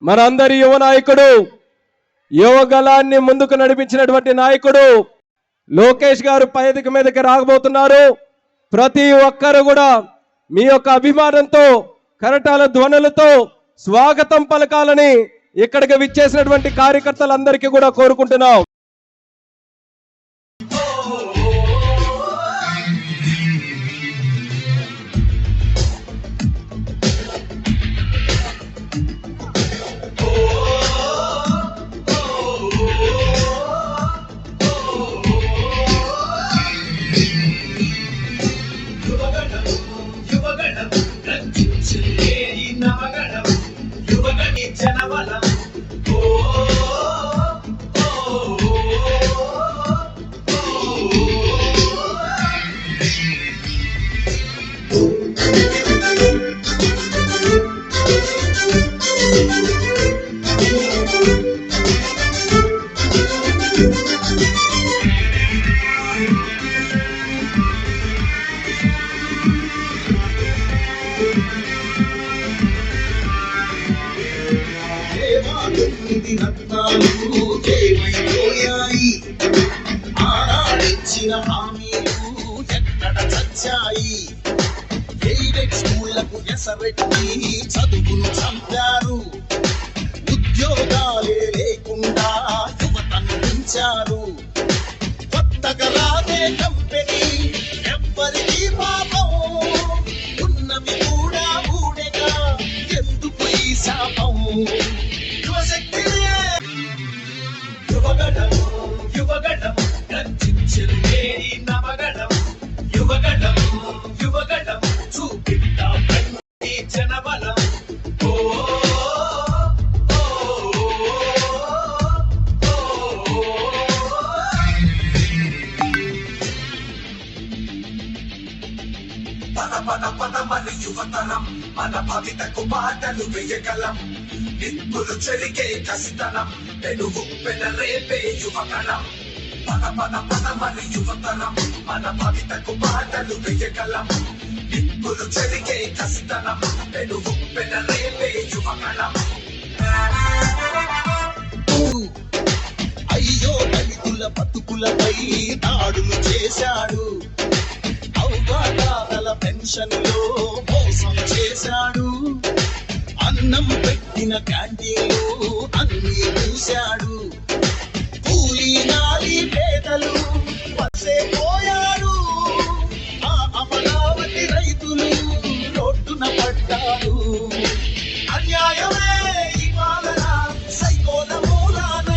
మనందరి యువ నాయకుడు, యువగలాన్ని ముందుకు నడిపించినటువంటి నాయకుడు లోకేష్ గారు వేదిక మీదకి రాబోతున్నారు. ప్రతి ఒక్కరు కూడా మీ యొక్క అభిమానంతో కరటాల ధ్వనులతో స్వాగతం పలకాలని ఇక్కడికి విచ్చేసినటువంటి కార్యకర్తలందరికీ కూడా కోరుకుంటున్నాం. ఆనాడిచ్చిన హామీలు ఎక్కడ చచ్చాయి? ఎయిడెడ్ స్కూళ్లకు ఎసరెట్టి చదువును చంపారు. ఉద్యోగాలే లేకుండా యువతను పెంచారు. కొత్తగా రాదే కంపెనీ ఎవ్వరికీ పాపం, ఉన్నవి కూడా ఊడెగా ఎందుకు ఈ శాపం? యువగడం గర్జించెను మేరీ నవగడం, యువగడం చూపిద్దాం ఈ జనబలం. పద యువతరం, మన భవితకు బాటలు వేయగలం. నిప్పులు చెరిగే కసితనం, పెనుగు పెనరేపే యువగణం. పద మరి యువతరం, మన భవితకు బాటలు వేయగలం. నిప్పులు చెరిగే కసితనం, పెనుగు పెనరేపే యువగణం. అయ్యో దళితుల బతుకులపై దాడులు చేశాడు. అవ్వాతాతల పెన్షన్లో మోసం చేశాడు. అన్నం పెట్టిన క్యాంటీన్లు అన్ని చూశాడు. కూలీ నాలి పేదలు వసే పోయాడు. ఆ అమరావతి రైతులు రోడ్డున పడ్డారు. అన్యాయమే ఈ పాలన సైకోల మూలాన.